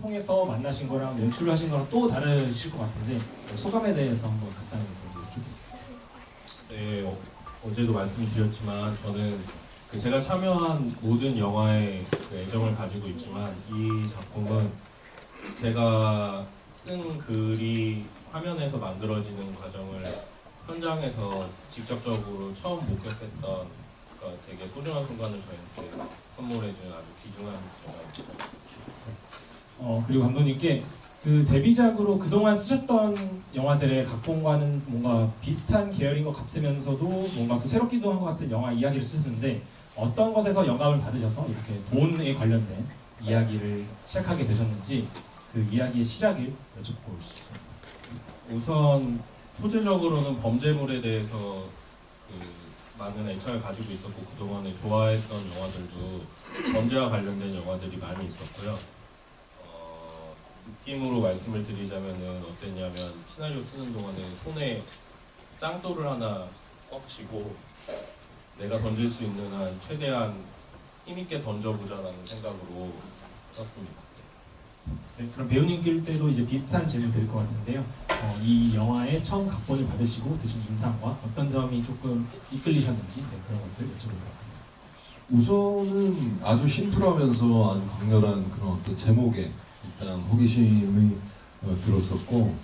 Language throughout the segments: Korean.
통해서 만나신 거랑 연출을 하신 거랑 또 다르실 것 같은데 소감에 대해서 한번 간단히 여쭙겠습니다. 네, 어제도 말씀드렸지만 저는 제가 참여한 모든 영화에 애정을 가지고 있지만 이 작품은 제가 쓴 글이 화면에서 만들어지는 과정을 현장에서 직접적으로 처음 목격했던 되게 소중한 순간을 저희한테 선물해준 아주 귀중한 영화입니다. 그리고 감독님께 그 데뷔작으로 그동안 쓰셨던 영화들의 각본과는 뭔가 비슷한 계열인 것 같으면서도 뭔가 또 새롭기도 한 것 같은 영화 이야기를 쓰셨는데 어떤 것에서 영감을 받으셔서 이렇게 돈에 관련된 이야기를 시작하게 되셨는지 그 이야기의 시작을 여쭙고 싶습니다. 우선 소재적으로는 범죄물에 대해서 많은 애착을 가지고 있었고 그동안에 좋아했던 영화들도 범죄와 관련된 영화들이 많이 있었고요. 느낌으로 말씀을 드리자면은 어땠냐면 시나리오 쓰는 동안에 손에 짱돌을 하나 꽉 쥐고 내가 던질 수 있는 한 최대한 힘있게 던져보자라는 생각으로 썼습니다. 네, 그럼 배우님께도 이제 비슷한 질문 드릴 것 같은데요. 이 영화에 처음 각본을 받으시고 드신 인상과 어떤 점이 조금 이끌리셨는지 그런 것들 여쭤보도록 하겠습니다. 우선은 아주 심플하면서 아주 강렬한 그런 어떤 제목에 일단 호기심이 들었었고,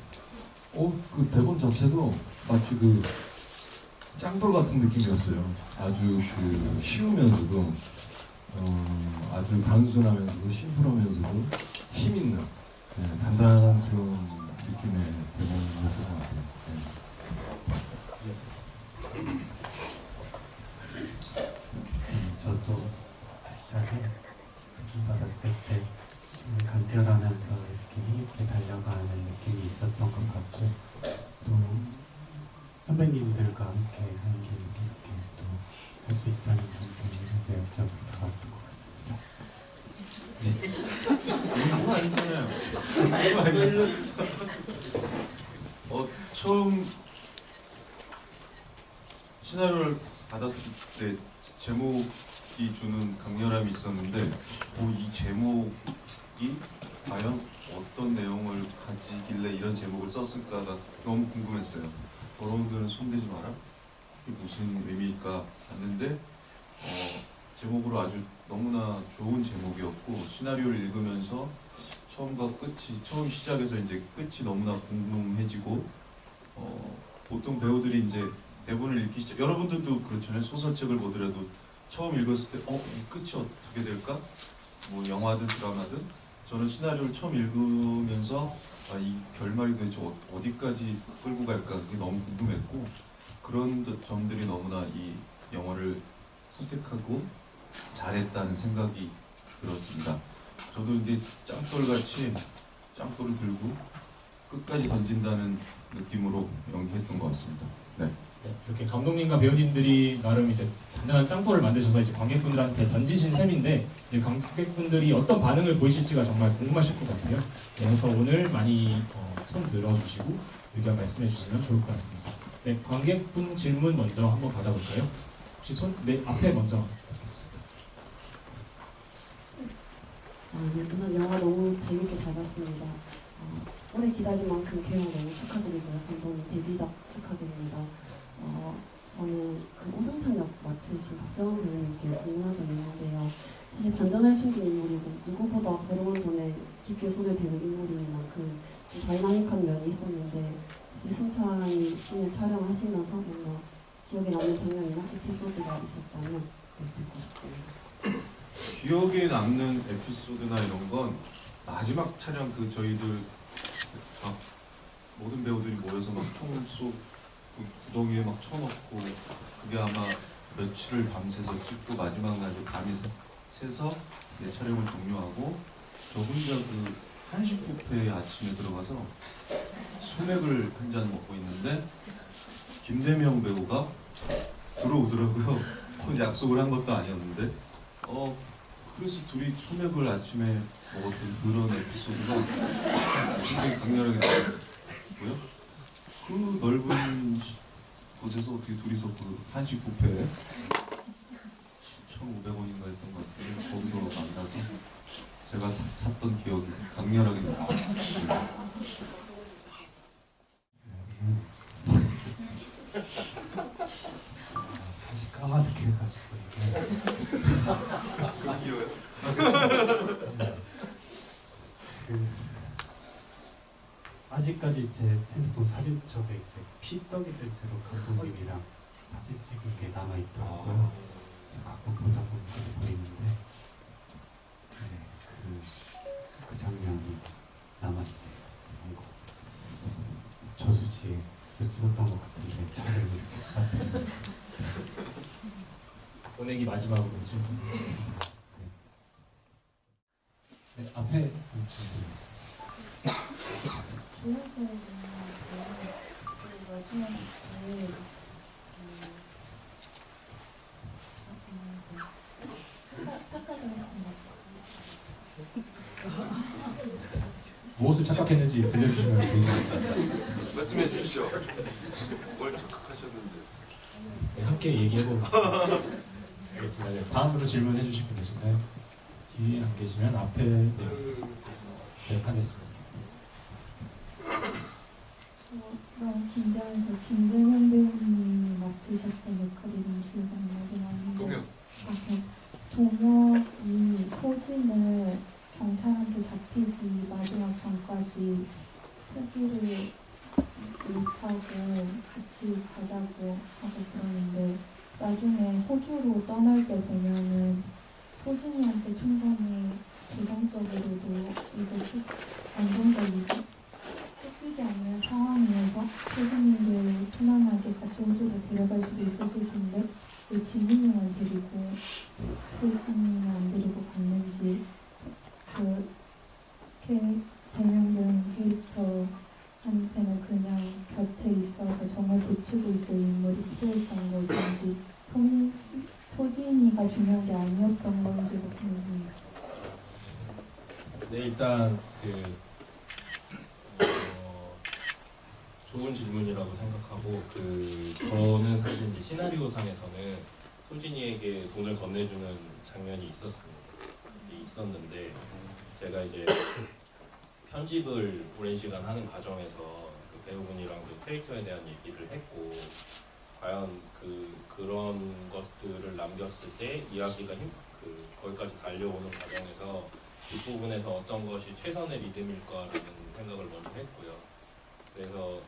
그 대본 자체도 마치 그 짱돌 같은 느낌이었어요. 아주 그 쉬우면서도 아주 단순하면서도 심플하면서도 힘 있는 단단한 그런 느낌의 대본이었던 것 같아요. 저도 비슷하게 받았을 때 간결하면서 이렇게 힘있게 달려가는 느낌이 있었던 것 같고 또 선배님들과 함께 하는 게 이렇게 또 할 수 있다는 점도 매력적으로 다가왔던 것 같습니다. 그거 아니잖아요. 처음 시나리오를 받았을 때 제목이 주는 강렬함이 있었는데 이 제목이 과연 어떤 내용을 가지길래 이런 제목을 썼을까가 너무 궁금했어요. 더러운들은 손대지 마라? 이게 무슨 의미일까 봤는데 제목으로 아주 너무나 좋은 제목이었고 시나리오를 읽으면서 처음과 끝이 처음 시작에서 이제 끝이 너무나 궁금해지고 보통 배우들이 이제 대본을 읽기 시작 여러분들도 그렇잖아요. 소설책을 보더라도 처음 읽었을 때 이 끝이 어떻게 될까? 뭐 영화든 드라마든 저는 시나리오를 처음 읽으면서 이 결말이 도대체 어디까지 끌고 갈까 그게 너무 궁금했고 그런 점들이 너무나 이 영화를 선택하고 잘했다는 생각이 들었습니다. 저도 이제 짱돌같이 짱돌을 들고 끝까지 던진다는 느낌으로 연기했던 것 같습니다. 네. 이렇게 감독님과 배우님들이 나름 이제 단단한 짱돌을 만드셔서 이제 관객분들한테 던지신 셈인데 이제 관객분들이 어떤 반응을 보이실지가 정말 궁금하실 것 같아요. 네, 그래서 오늘 많이 손 들어주시고 의견 말씀해 주시면 좋을 것 같습니다. 네, 관객분 질문 먼저 한번 받아볼까요? 혹시 앞에 먼저 받겠습니다. 네, 우선 영화 너무 재밌게 잘 봤습니다. 오래 기다린 만큼 개봉 너무 축하드리고요. 감독님 데뷔작 축하드립니다. 저는 그 오승찬 역 맡으신 박병원 배우님께 궁금한 점이 있는데요. 사실 반전을 숨긴 인물이고 누구보다 더러운 돈에 깊게 손을 대는 인물인 만큼 좀 다이나믹한 면이 있었는데 승찬이 씬을 촬영하시면서 뭔가 기억에 남는 장면이나 에피소드가 있었다면 듣고 싶습니다. 기억에 남는 에피소드나 이런 건 마지막 촬영 저희들 모든 배우들이 모여서 막 총 구덩이에 막 쳐넣고 그게 아마 며칠을 밤새서 찍고 마지막 날에 밤이 새서 촬영을 종료하고 저 혼자 그 한식 뷔페에 아침에 들어가서 소맥을 한 잔 먹고 있는데 김대명 배우가 들어오더라고요. 약속을 한 것도 아니었는데 그래서 둘이 소맥을 아침에 먹었던 그런 에피소드가 굉장히 강렬하게 나왔고요. 그 넓은 곳에서 어떻게 둘이서 그 한식 뷔페에 7,500원인가 했던 것 같은데 거기서 만나서 제가 샀던 기억이 강렬하게 납니다. 사실 까마득해 가지고 그 아직까지 제 핸드폰 사진첩에 이제 피떡이 된 채로 감독님이랑 사진 찍은 게 남아 있더라고요. 그래서 가끔 보다 보면 그래 보이는데, 네, 그 장면이 남아 있네요. 뭔가 저수지에서 찍었던 것 같은데 차를 이렇게 보내기 마지막으로 좀. 네, 앞에 좀 드리겠습니다. 조연소에 그 마지막에 착각을 했던 무엇을 착각했는지 들려주시면 좋겠습니다. 말씀해 주시죠. 뭘 착각하셨는지. 네, 함께 얘기해보고 알겠습니다. 네, 다음으로 질문해 주실 분 계신가요? 뒤에 안 계시면 앞에 네, 하겠습니다. 너무 긴장해서 김대현 배우님이 맡으셨던 역할이랑 기억이 안 나긴 하는데 동혁이 소진을 경찰한테 잡히기 마지막 전까지 포기를 못하고 같이 가자고 하고 그러는데 나중에 호주로 떠날 때 보면은 소진이한테 충분히 재정적으로도 이제 안정적이고 쫓기지 않는 상황이어서 소진이를 편안하게 같이 호주로 데려갈 수도 있었을 텐데 왜 지민이만 데리고 소진이는 안 데리고 갔는지 대명된 캐릭터한테는 그냥 곁에 있어서 정말 붙이고 있을 인물이 필요했던 것인지 소진이가 중요한 게 아니었던 건지가 궁금해요. 네, 일단 좋은 질문이라고 생각하고 저는 사실 이제 시나리오 상에서는 소진이에게 돈을 건네주는 장면이 있었는데 제가 이제 편집을 오랜 시간 하는 과정에서 그 배우분이랑도 캐릭터에 대한 얘기를 했고 과연 그런 것들을 남겼을 때 이야기가 거기까지 달려오는 과정에서 뒷부분에서 어떤 것이 최선의 리듬일까라는 생각을 먼저 했고요. 그래서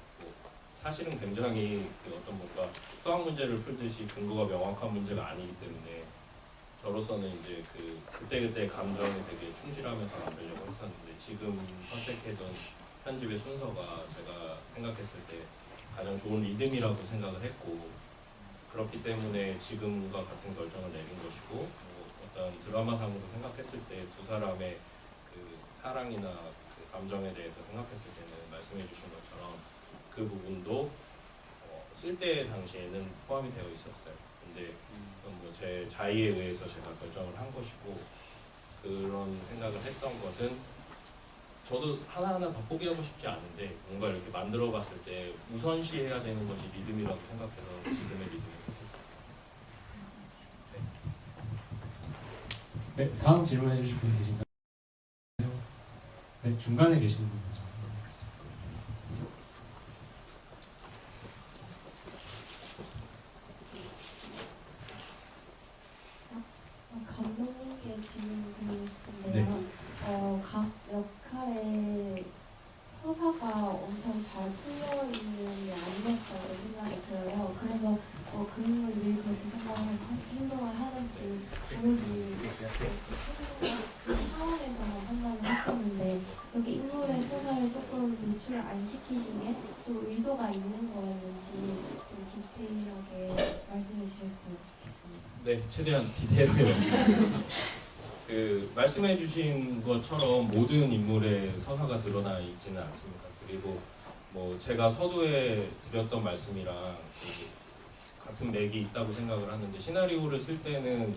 사실은 굉장히 어떤 뭔가 수학 문제를 풀듯이 근거가 명확한 문제가 아니기 때문에 저로서는 이제 그때그때 감정에 되게 충실하면서 만들려고 했었는데 지금 선택해둔 편집의 순서가 제가 생각했을 때 가장 좋은 리듬이라고 생각을 했고 그렇기 때문에 지금과 같은 결정을 내린 것이고 어떤 드라마상으로 생각했을 때 두 사람의 사랑이나 감정에 대해서 생각했을 때는 말씀해 주신 것처럼 그 부분도 쓸 때 당시에는 포함이 되어 있었어요. 근데 제 자의에 의해서 제가 결정을 한 것이고 그런 생각을 했던 것은 저도 하나하나 다 포기하고 싶지 않은데 뭔가 이렇게 만들어 봤을 때 우선시해야 되는 것이 리듬이라고 생각해서 지금의 리듬을 택했습니다. 네, 다음 질문해 주실 분 계신가요? 네, 중간에 계시는 분 먼저 하겠습니다. 감독님께 질문 드리고 싶은데요. 각 역할의 서사가 엄청 잘 풀려있는 게 아니었다고 생각이 들어요. 그래서 그 인물이 왜 그렇게 행동을 하는지 오로지 그 상황에서만 판단을 했었는데 그렇게 인물의 서사를 조금 노출을 안 시키신 게 좀 의도가 있는 거였는지 좀 디테일하게 말씀해 주셨으면 좋겠습니다. 네, 최대한 디테일하게 말씀해 주신 것처럼 모든 인물의 서사가 드러나 있지는 않습니다. 그리고 제가 서두에 드렸던 말씀이랑 같은 맥이 있다고 생각을 하는데 시나리오를 쓸 때는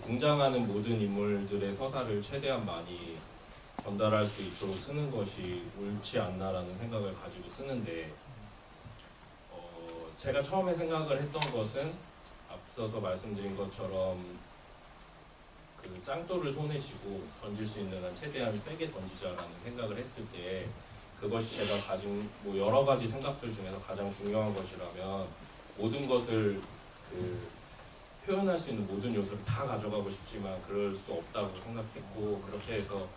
등장하는 모든 인물들의 서사를 최대한 많이 전달할 수 있도록 쓰는 것이 옳지 않나라는 생각을 가지고 쓰는데 제가 처음에 생각을 했던 것은 앞서서 말씀드린 것처럼 그 짱돌을 손에 쥐고 던질 수 있는 한 최대한 세게 던지자라는 생각을 했을 때 그것이 제가 가진 뭐 여러 가지 생각들 중에서 가장 중요한 것이라면 모든 것을 그 표현할 수 있는 모든 요소를 다 가져가고 싶지만 그럴 수 없다고 생각했고 그렇게 해서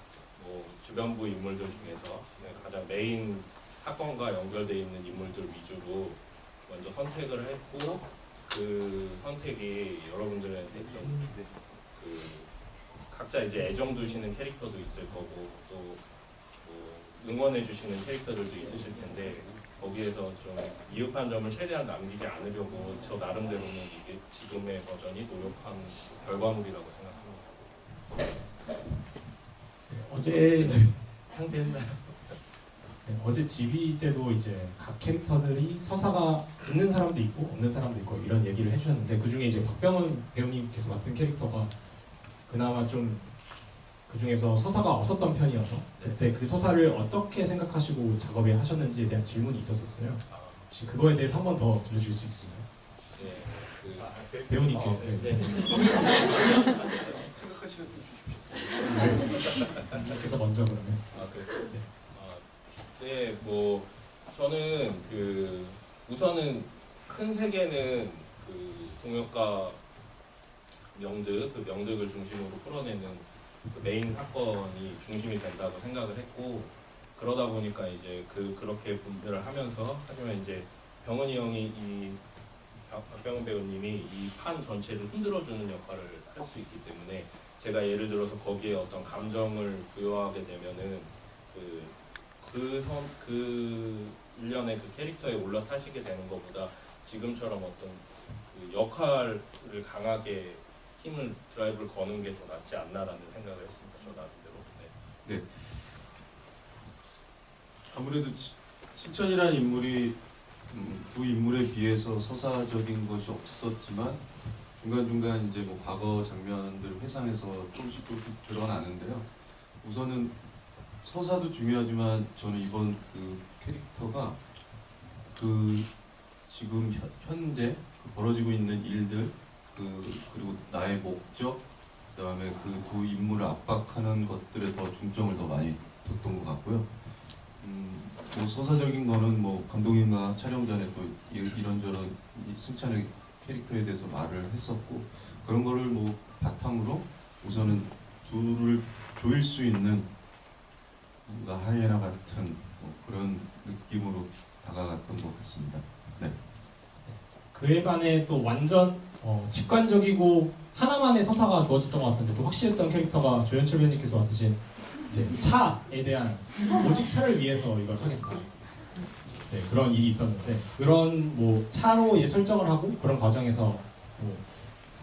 뭐 주변부 인물들 중에서 가장 메인 사건과 연결되어 있는 인물들 위주로 먼저 선택을 했고 그 선택이 여러분들한테 좀 그 각자 이제 애정 두시는 캐릭터도 있을 거고 또 뭐 응원해 주시는 캐릭터들도 있으실 텐데 거기에서 좀 미흡한 점을 최대한 남기지 않으려고 저 나름대로는 이게 지금의 버전이 노력한 결과물이라고 생각합니다. 어제 상세했나요? 네, 어제 GV 때도 이제 각 캐릭터들이 서사가 있는 사람도 있고 없는 사람도 있고 이런 얘기를 해주셨는데 그 중에 이제 박병원 배우님께서 맡은 캐릭터가 그나마 좀 그 중에서 서사가 없었던 편이어서 그때 그 서사를 어떻게 생각하시고 작업을 하셨는지에 대한 질문이 있었었어요. 혹시 그거에 대해서 한 번 더 들려줄 수 있으신가요? 네, 배우님께. 생각할 시간 좀 주십시오. 알겠습니다. 그래서 먼저 그러면. 네, 뭐 저는 그 우선은 큰 세계는 그 동역과 명득, 그 명득을 중심으로 풀어내는 그 메인 사건이 중심이 된다고 생각을 했고 그러다 보니까 이제 그렇게 분배를 하면서 하지만 이제 병원이 형이 이 박병원 배우님이 이 판 전체를 흔들어주는 역할을 할 수 있기 때문에 제가 예를 들어서 거기에 어떤 감정을 부여하게 되면은 그 일련의 그 캐릭터에 올라타시게 되는 것보다 지금처럼 어떤 그 역할을 강하게 힘을 드라이브를 거는 게 더 낫지 않나라는 생각을 했습니다. 저 나름대로. 네. 아무래도 신천이라는 인물이 두 인물에 비해서 서사적인 것이 없었지만 중간중간 이제 뭐 과거 장면들 회상에서 조금씩 드러나는데요. 우선은 서사도 중요하지만 저는 이번 그 캐릭터가 그 지금 현재 벌어지고 있는 일들 그리고 나의 목적 그다음에 그 두 인물을 압박하는 것들에 더 중점을 더 많이 뒀던 것 같고요. 뭐 서사적인 거는 뭐 감독님과 촬영 전에 또 이런저런 승찬의 캐릭터에 대해서 말을 했었고 그런 거를 뭐 바탕으로 우선은 둘을 조일 수 있는 뭔가 하이에나 같은 뭐 그런 느낌으로 다가갔던 것 같습니다. 네. 그에 반해 또 완전 직관적이고 하나만의 서사가 주어졌던 것 같은데 또 확실했던 캐릭터가 조현철 배우님께서 맡으신 이제 차에 대한 오직 차를 위해서 이걸 하겠다. 네, 그런 일이 있었는데 그런 뭐 차로 설정을 하고 그런 과정에서 뭐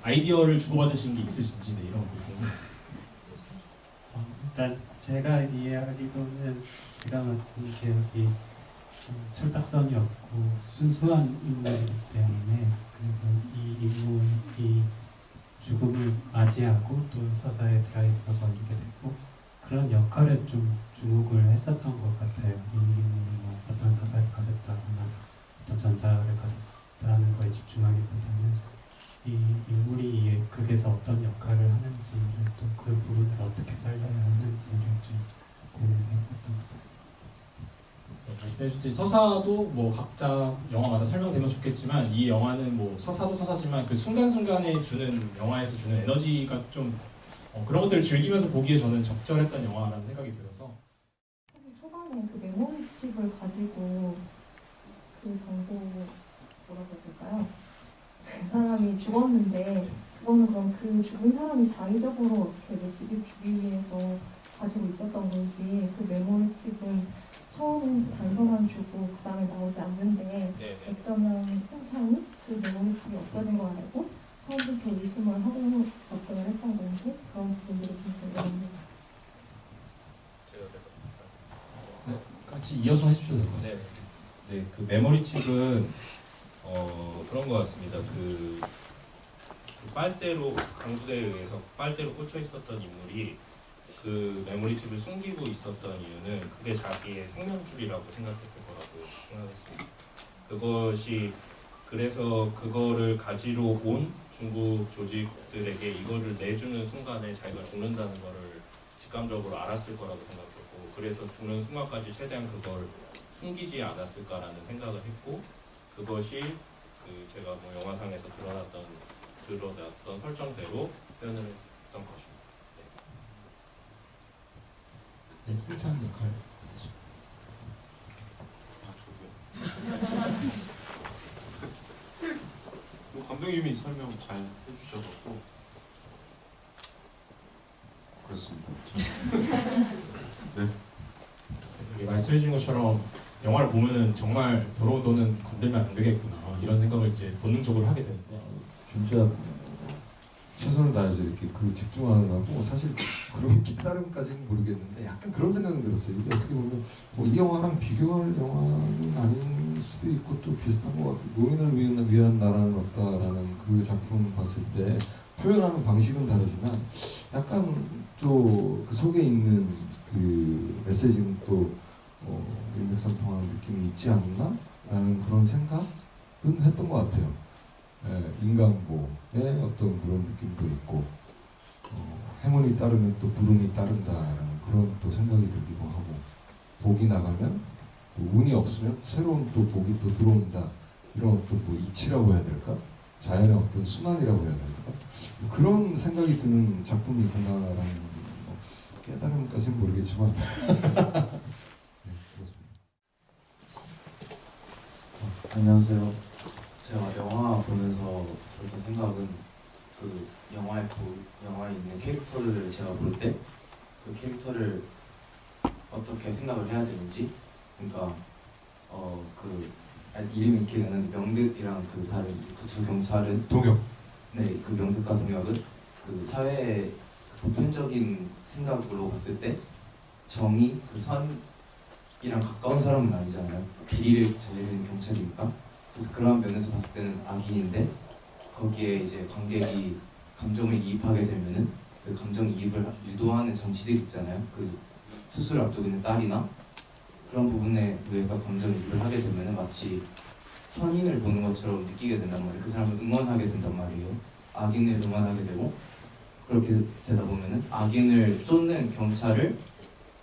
아이디어를 주고받으신 게 있으신지 네, 이런 것들 때문에. 일단 제가 이해하기로는 제가 맡은 기억이 철딱선이 없고 순수한 인물이기 때문에 그래서 이 인물이 죽음을 맞이하고 또 서사의 드라이브가 걸리게 되고 그런 역할에 좀 주목을 했었던 것 같아요. 이 인물이 뭐 어떤 서사를 가졌다거나 어떤 전사를 가졌다는 거에 집중하기보다는 이 인물이 극에서 어떤 역할을 하는지를 또 그 부분을 어떻게 살려야 하는지를 좀 고민했었던 것 같습니다. 말씀해주신 서사도 뭐 각자 영화마다 설명되면 좋겠지만 이 영화는 뭐 서사도 서사지만 그 순간순간에 주는 영화에서 주는 에너지가 좀 그런 것들을 즐기면서 보기에 저는 적절했던 영화라는 생각이 들어서 사실 초반에 그 메모리 칩을 가지고 그 정보 뭐라고 해야 될까요? 그 사람이 죽었는데 그거는 그럼 그 죽은 사람이 자의적으로 어떻게 메시지를 주기 위해서 가지고 있었던 건지 그 메모리 칩은 처음엔 단서만 주고 그 다음에 나오지 않는데 어쩌면 승찬이 그 메모리 칩이 없어진 걸 알고 처음부터 의심을 하고 접근을 했던 건지 그런 부분들이 좀 궁금합니다. 같이 이어서 해주셔도 될 것 같습니다. 네, 그 메모리 칩은 그런 것 같습니다. 그 빨대로 강부대에 의해서 빨대로 꽂혀 있었던 인물이 그 메모리 칩을 숨기고 있었던 이유는 그게 자기의 생명줄이라고 생각했을 거라고 생각했습니다. 그것이 그래서 그거를 가지러 온 중국 조직들에게 이거를 내주는 순간에 자기가 죽는다는 거를 직감적으로 알았을 거라고 생각했고, 그래서 죽는 순간까지 최대한 그걸 숨기지 않았을까라는 생각을 했고, 그것이 그 제가 뭐 영화상에서 드러났던 설정대로 표현을 했던 것입니다. 네, 승찬 역할 아, 저도요. 뭐 감독님이 설명 잘 해주셔서 그렇습니다. 말씀해 주신 것처럼 영화를 보면은 정말 더러운 돈은 건들면 안 되겠구나 이런 생각을 이제 본능적으로 하게 되는데 진짜 최선을 다해서 이렇게 그 집중하는 거고 사실 그런 깨달음까지는 모르겠는데 약간 그런 생각이 들었어요. 이게 어떻게 보면 뭐 이 영화랑 비교할 영화는 아닐 수도 있고 또 비슷한 것 같아요. 노인을 위한 나라는 없다라는 그 작품 봤을 때 표현하는 방식은 다르지만 약간 또 그 속에 있는 그 메시지는 또 일맥상통하는 느낌이 있지 않나? 라는 그런 생각은 했던 것 같아요. 인간보의 어떤 그런 느낌도 있고 행운이 따르면 또 불운이 따른다라는 그런 또 생각이 들기도 하고 복이 나가면 또 운이 없으면 새로운 또 복이 또 들어온다 이런 어떤 뭐 이치라고 해야 될까? 자연의 어떤 순환이라고 해야 될까? 뭐 그런 생각이 드는 작품이구나라는 깨달음까지는 모르겠지만 네, 그렇습니다. 안녕하세요. 제가 영화 보면서 들었던 생각은 그 영화에 있는 캐릭터를 제가 볼 때 그 캐릭터를 어떻게 생각을 해야 되는지, 그러니까 이름이 기억이 안 나는데 명득이랑 그 다른 그 두 경찰은 동혁. 네, 그 명득과 동혁은 그 사회의 보편적인 생각으로 봤을 때 정의, 그 선이랑 가까운 사람은 아니잖아요. 비리를 저지르는 경찰이니까. 그래서 그런 면에서 봤을 때는 악인인데 거기에 이제 관객이 감정을 이입하게 되면은 그 감정 이입을 유도하는 장치들 있잖아요. 그 수술을 앞두고 있는 딸이나 그런 부분에 의해서 감정 이입을 하게 되면은 마치 선인을 보는 것처럼 느끼게 된단 말이에요. 그 사람을 응원하게 된단 말이에요. 악인을 응원하게 되고, 그렇게 되다 보면은 악인을 쫓는 경찰을,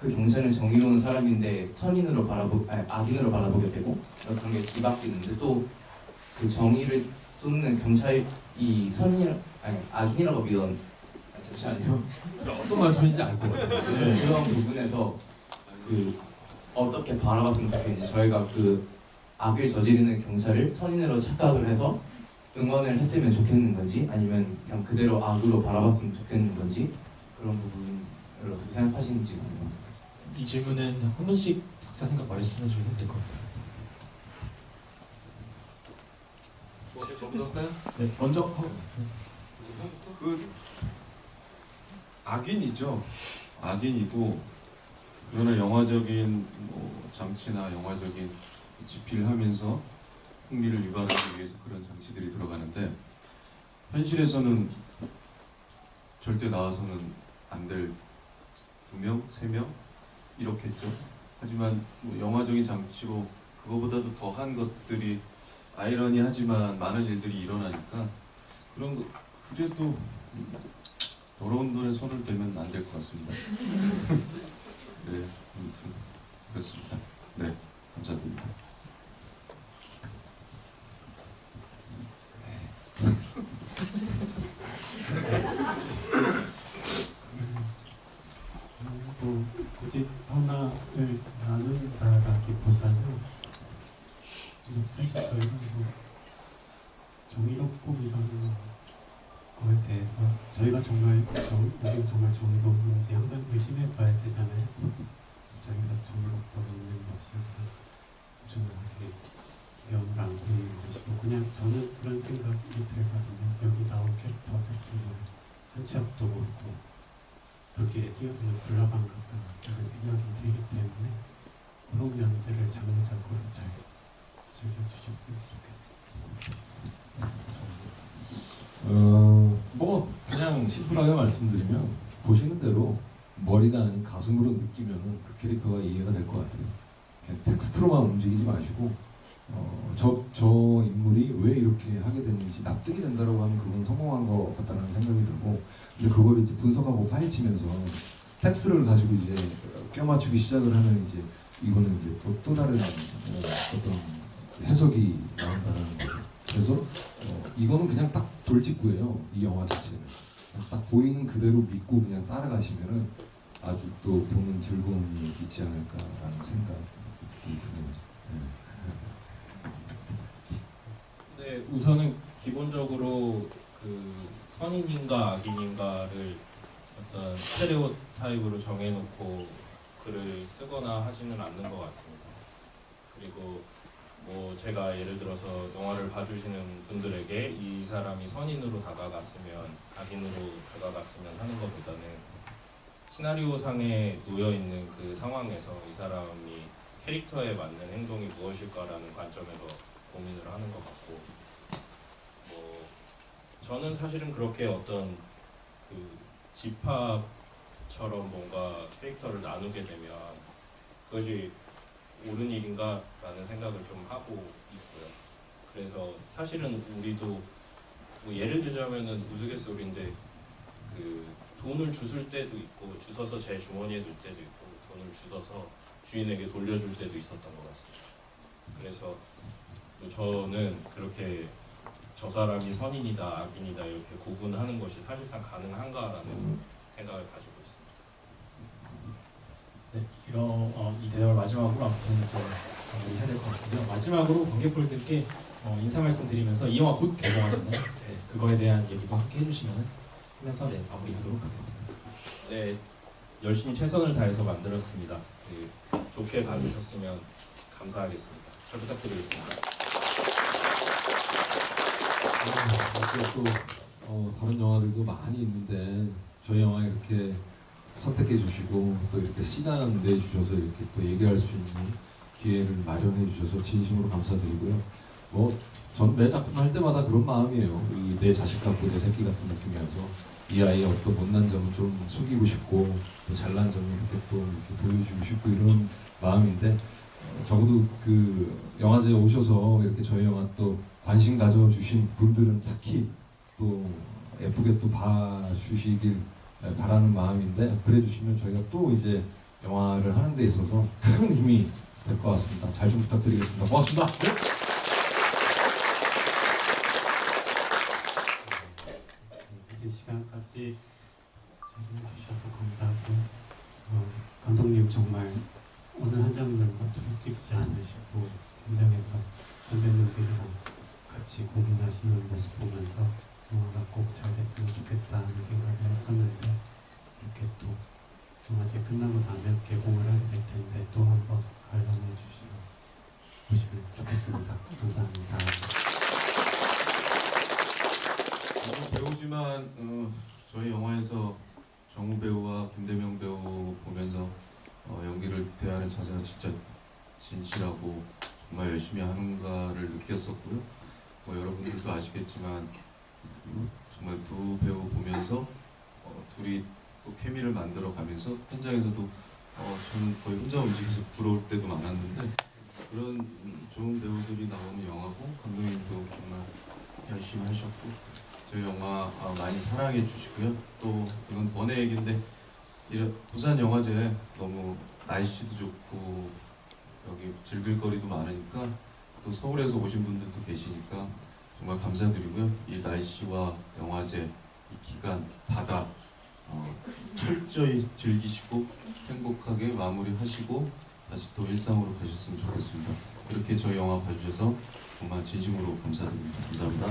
그 경찰은 정의로운 사람인데 악인으로 바라보게 되고, 그런 게 뒤바뀌는데 또 그 정의를 쫓는 경찰이 악인이라고 잠시만요. 어떤 말씀인지 알 것 같아요. 네, 그런 부분에서 그 어떻게 바라봤으면 좋겠는지, 저희가 그 악을 저지르는 경찰을 선인으로 착각을 해서 응원을 했으면 좋겠는 건지, 아니면 그냥 그대로 악으로 바라봤으면 좋겠는 건지, 그런 부분을 어떻게 생각하시는지 궁금합니다. 이 질문은 한 분씩 각자 생각 말씀해 주시면 될 것 같습니다. 저부터 할까요? 네, 먼저 그 악인이죠. 악인이고, 그러나 영화적인 뭐 장치나 영화적인 집필을 하면서 흥미를 유발하기 위해서 그런 장치들이 들어가는데, 현실에서는 절대 나와서는 안 될 2명, 3명 이렇겠죠. 하지만 뭐 영화적인 장치로 그거보다도 더한 것들이 아이러니하지만 많은 일들이 일어나니까 그런 거 그래도 더러운 돈에 손을 대면 안 될 것 같습니다. 네, 아무튼 그렇습니다. 네, 감사드립니다. 뭐 굳이 선악을 나눈다라기보다는 지금 사실 저희가 뭐 정의롭고 이런 거에 대해서 저희가 우리가 정말 정의로운지 항상 의심해봐야 되잖아요. 저희가 정의롭다고 있는 것이 항상 중요하게 영을 안고 있는 것이고, 그냥 저는 그런 생각이 들거든요. 여기 나온 캐릭터들 중에 한치앞도 모르고 불길에 뛰어드는 굴러간 것 같다는 생각이 들기 때문에 그런 면들을 장르적으로 잘 즐겨주셨으면 좋겠습니다. 뭐 그냥 심플하게 말씀드리면 보시는 대로 머리가 아닌 가슴으로 느끼면은 그 캐릭터가 이해가 될 것 같아요. 그냥 텍스트로만 움직이지 마시고 저 인물이 왜 이렇게 하게 됐는지 납득이 된다고 하면 그건 성공한 것 같다는 생각이 들고, 근데 그걸 이제 분석하고 파헤치면서 텍스트를 가지고 이제 껴맞추기 시작을 하면 이제 이거는 이제 또 다른 어떤 해석이 나온다는 거죠. 그래서 이거는 그냥 딱 돌직구예요. 이 영화 자체는 딱 보이는 그대로 믿고 그냥 따라가시면은 아주 또 보는 즐거움이 있지 않을까라는 생각이 드네요. 네, 우선은 기본적으로 그 선인인가 악인인가를 어떤 스테레오 타입으로 정해놓고 글을 쓰거나 하지는 않는 것 같습니다. 그리고 뭐 제가 예를 들어서 영화를 봐주시는 분들에게 이 사람이 선인으로 다가갔으면 악인으로 다가갔으면 하는 것보다는 시나리오상에 놓여있는 그 상황에서 이 사람이 캐릭터에 맞는 행동이 무엇일까라는 관점에서 고민을 하는 것 같고, 뭐 저는 사실은 그렇게 어떤 그 집합처럼 뭔가 캐릭터를 나누게 되면 그것이 옳은 일인가 라는 생각을 좀 하고 있고요. 그래서 사실은 우리도 뭐 예를 들자면은 우스갯소리인데 그 돈을 주술 때도 있고 주워서 제 주머니에 넣을 때도 있고 돈을 주워서 주인에게 돌려줄 때도 있었던 것 같습니다. 그래서 저는 그렇게 저 사람이 선인이다 악인이다 이렇게 구분하는 것이 사실상 가능한가라는 생각을 가지고 있습니다. 네, 이런 이 대화를 마지막으로 아무튼 이제 마무리해야 될 것 같은데요. 마지막으로 관객분들께 인사 말씀드리면서 이 영화 곧 개봉하잖아요. 네, 그거에 대한 얘기도 함께 해주시면 하면서 네, 마무리하도록 하겠습니다. 네, 열심히 최선을 다해서 만들었습니다. 좋게 봐주셨으면 감사하겠습니다. 잘 부탁드리겠습니다. 또 다른 영화들도 많이 있는데 저희 영화 이렇게 선택해 주시고 또 이렇게 시간 내 주셔서 이렇게 또 얘기할 수 있는 기회를 마련해 주셔서 진심으로 감사드리고요. 뭐 전 매 작품 할 때마다 그런 마음이에요. 내 자식 같고 내 새끼 같은 느낌이어서 이 아이의 어떤 못난 점은 좀 숨기고 싶고 또 잘난 점을 이렇게 또 이렇게 보여주고 싶고 이런 마음인데 적어도 그 영화제에 오셔서 이렇게 저희 영화 또 관심 가져주신 분들은 특히 또 예쁘게 또 봐주시길 바라는 마음인데 그래 주시면 저희가 또 이제 영화를 하는 데 있어서 큰 힘이 될 것 같습니다. 잘 좀 부탁드리겠습니다. 고맙습니다. 네. 이제 시간까지 자리해 주셔서 감사하고 감독님 정말 어느 한 장면도 찍지 않으시고 현장에서 선배님들이랑 같이 고민하시는 모습 보면서 영화가 꼭 잘 됐으면 좋겠다는 생각을 했었는데 이렇게 또 영화제 끝나고 나면 개봉을 하게 될 텐데 또 한 번 관람해 보시면 좋겠습니다. 감사합니다. 배우지만 저희 영화에서 정우 배우와 김대명 배우 보면서 연기를 대하는 자세가 진짜 진실하고 정말 열심히 하는가를 느꼈었고요. 뭐 여러분들도 아시겠지만 정말 두 배우 보면서 둘이 또 케미를 만들어 가면서 현장에서도 저는 거의 혼자 움직여서 부러울 때도 많았는데 그런 좋은 배우들이 나오는 영화고 감독님도 정말 열심히 하셨고 저희 영화 많이 사랑해 주시고요. 또 이건 번외 얘기인데 부산 영화제 너무 날씨도 좋고 여기 즐길 거리도 많으니까 또 서울에서 오신 분들도 계시니까 정말 감사드리고요. 이 날씨와 영화제 이 기간 바다 철저히 즐기시고 행복하게 마무리하시고 다시 또 일상으로 가셨으면 좋겠습니다. 이렇게 저희 영화 봐주셔서 정말 진심으로 감사드립니다. 감사합니다.